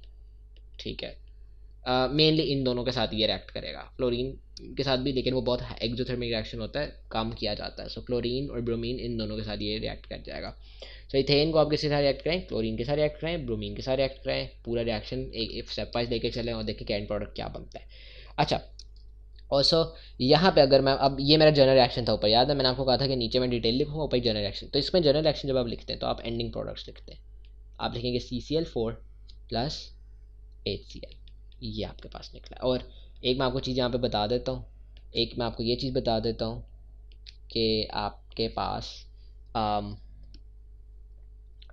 ठीक है, मेनली इन दोनों के साथ ये रिएक्ट करेगा, फ्लोरीन के साथ भी, लेकिन वो बहुत एक्सोथर्मिक रिएक्शन होता है, कम किया जाता है। सो क्लोरीन और ब्रोमीन इन दोनों के साथ ये रिएक्ट कर जाएगा। सो इथेन को आप किसके साथ रिएक्ट करें, क्लोरीन के साथ रिएक्ट करें, ब्रोमीन के साथ रिएक्ट करें, पूरा रिएक्शन एक स्टेप वाइज लेके चलें और देखें कि एंड प्रोडक्ट क्या बनता है। अच्छा, ऑल्सो यहाँ पे अगर मैं, अब ये मेरा जनरल रिएक्शन था ऊपर, याद है मैंने आपको कहा था कि नीचे मैं डिटेल लिखूँगा, ऊपर जनरल रिएक्शन। तो इसमें जनरल रिएक्शन जब आप लिखते हैं तो आप एंडिंग प्रोडक्ट्स लिखते हैं, आप लिखेंगे CCl4 प्लस HCl, ये आपके पास निकला। और एक मैं आपको चीज़ यहाँ पे बता देता हूँ, एक मैं आपको ये चीज़ बता देता हूँ कि आपके पास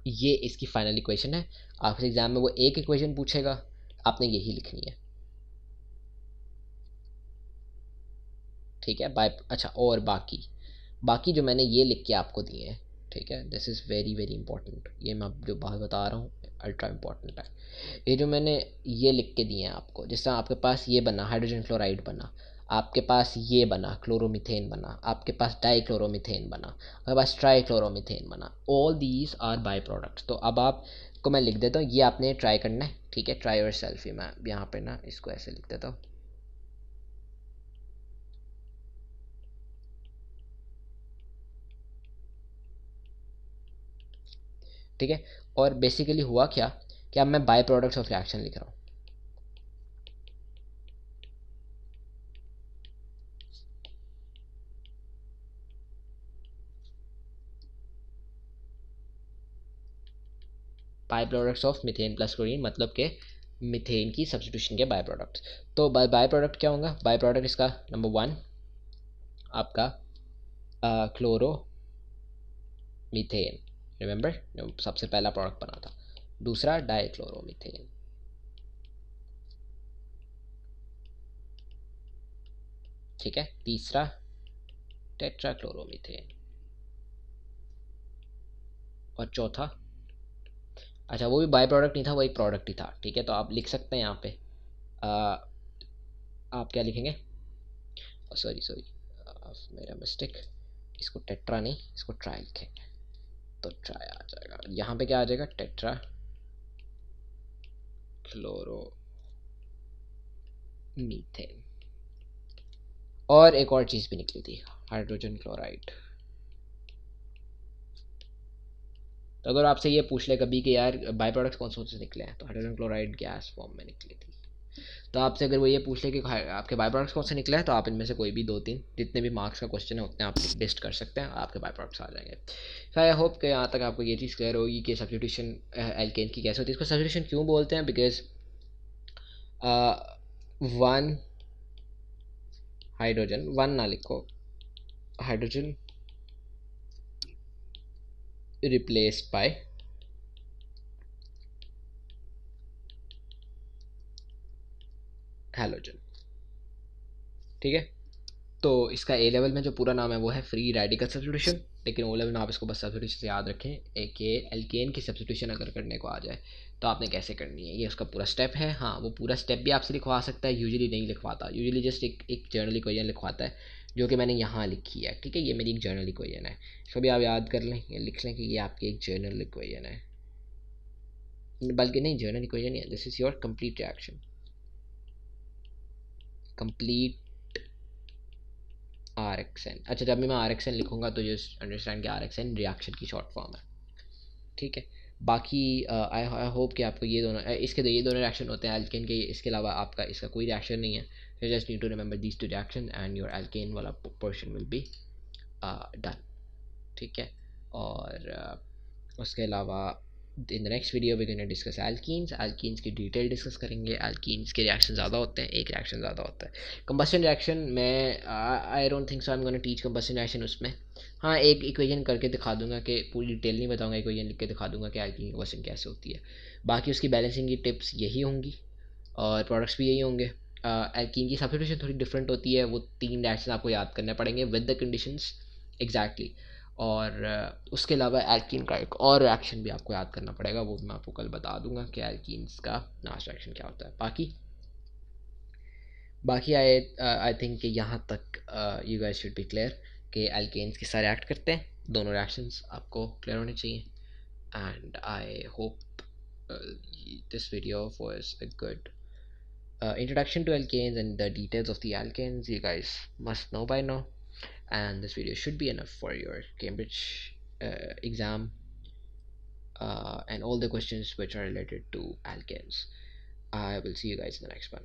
ये इसकी फाइनल इक्वेशन है। आपके एग्जाम में वो एक इक्वेशन पूछेगा, आपने यही लिखनी है, ठीक है बाय। अच्छा, और बाकी जो मैंने ये लिख के आपको दिए हैं, ठीक है, this is very very important, ये मैं जो बात बता रहा हूँ अल्ट्रा इंपॉर्टेंट है। ये जो मैंने ये लिख के दिए हैं आपको, जिस तरह आपके पास ये बना हाइड्रोजन क्लोराइड बना, आपके पास ये बना क्लोरोमीथेन बना, आपके पास डाइक्लोरोमीथेन बना, आपके पास ट्राइक्लोरोमीथेन बना, all these are by products. तो अब आपको मैं लिख देता हूँ, ये आपने ट्राई करना है, ठीक है, ट्राई योर सेल्फ। ही मैं यहाँ पे ना इसको ऐसे लिख देता हूँ, ठीक है। और बेसिकली हुआ क्या कि अब मैं बाय प्रोडक्ट्स ऑफ रिएक्शन लिख रहा हूँ, by products of methane plus chlorine, मतलब के मीथेन की सब्सटीट्यूशन के बाय प्रोडक्ट्स। तो बाय प्रोडक्ट क्या होगा, बाय प्रोडक्ट इसका नंबर 1 आपका क्लोरो मीथेन, रिमेंबर जो सबसे पहला प्रोडक्ट बना था। दूसरा डाइक्लोरोमीथेन, ठीक है। तीसरा टेट्राक्लोरोमीथेन, और चौथा, अच्छा वो भी बाय प्रोडक्ट नहीं था, वो एक प्रोडक्ट ही था, ठीक है। तो आप लिख सकते हैं यहाँ पे आप क्या लिखेंगे, सॉरी सॉरी मेरा मिस्टेक, इसको टेट्रा नहीं, इसको ट्राई लिखेंगे, तो ट्राई आ जाएगा। यहाँ पे क्या आ जाएगा, टेट्रा क्लोरो मीथेन। और एक और चीज़ भी निकली थी, हाइड्रोजन क्लोराइड। तो अगर आपसे ये पूछ ले कभी कि यार बाय प्रोडक्ट्स कौन से निकले हैं, तो हाइड्रोजन क्लोराइड गैस फॉर्म में निकली थी। तो आपसे अगर वो ये पूछ ले कि आपके बाय प्रोडक्ट्स कौन से निकले हैं, तो आप इनमें से कोई भी 2-3 जितने भी मार्क्स का क्वेश्चन है उतने आप लिस्ट कर सकते हैं, आपके बाय प्रोडक्ट्स आ जाएंगे। सो आई होप कि यहाँ तक आपको ये चीज़ क्लियर होगी कि सब्स्टिट्यूशन एल्केन की कैसे होती है। इसको सब्स्टिट्यूशन क्यों बोलते हैं, बिकॉज 1 हाइड्रोजन, 1 ना लिखो, हाइड्रोजन रिप्लेस्ड बाय हैलोजन, ठीक है। तो इसका ए लेवल में जो पूरा नाम है वो है फ्री रेडिकल सब्स्टिट्यूशन, लेकिन ओ लेवल में आप इसको बस सब्स्टिट्यूशन से याद रखें, एक एल्केन की सब्स्टिट्यूशन अगर करने को आ जाए तो आपने कैसे करनी है, ये उसका पूरा स्टेप है। हाँ, वो पूरा स्टेप भी आपसे लिखवा सकता है, यूजुअली नहीं लिखवाता, यूजुअली जस्ट एक जर्नल इक्वेशन लिखवाता है, जो कि मैंने यहाँ लिखी है, ठीक है। ये मेरी एक जर्नल इक्वेशन है, इसको भी आप याद कर लें, ये लिख लें कि ये आपकी एक जर्नल इक्वेशन है, बल्कि नहीं जर्नल इक्वेशन नहीं है, this is your complete reaction, complete RxN। अच्छा, जब भी मैं RxN लिखूंगा तो जस्ट अंडरस्टैंड कि RxN रिएक्शन की शॉर्ट फॉर्म है, ठीक है। बाकी आई होप कि आपको ये दोनों ये दोनों रिएक्शन होते हैं एल्केन के, इसके अलावा आपका इसका कोई रिएक्शन नहीं है। You just need to remember these 2 reaction and your alkane वाला पोर्शन विल बी डन, ठीक है। और उसके अलावा in the next video we gonna discuss alkenes की डिटेल डिस्कस करेंगे। एल्कीन्स के रिएक्शन ज़्यादा होते हैं, एक रिएक्शन ज़्यादा होता है कंबस्शन रिएक्शन में। I don't think so I am gonna teach combustion reaction उसमें। हाँ, एक इक्वेशन करके दिखा दूंगा, कि पूरी डिटेल नहीं बताऊंगा, इक्वेशन लिख के दिखा दूंगा कि एल्कीन कंबस्शन कैसे होती है। बाकी उसकी बैलेंसिंग की टिप्स यही होंगी और प्रोडक्ट्स भी यही होंगे। एल्कीन की सब्स्टिट्यूशन थोड़ी डिफरेंट होती है, वो 3 रिएक्शन आपको याद करने पड़ेंगे विद द कंडीशंस एग्जैक्टली। और उसके अलावा एल्कीन का एक और रिएक्शन भी आपको याद करना पड़ेगा, वो मैं आपको कल बता दूंगा कि एल्कीन्स का लास्ट रिएक्शन क्या होता है। बाकी आई थिंक कि यहाँ तक you guys should be clear कि एल्केन्स किस तरह रिएक्ट करते हैं, दोनों रिएक्शंस आपको क्लियर होने चाहिए। And I hope this video was a good introduction to alkanes and the details of the alkanes you guys must know by now, and this video should be enough for your Cambridge exam and all the questions which are related to alkanes. I will see you guys in the next one.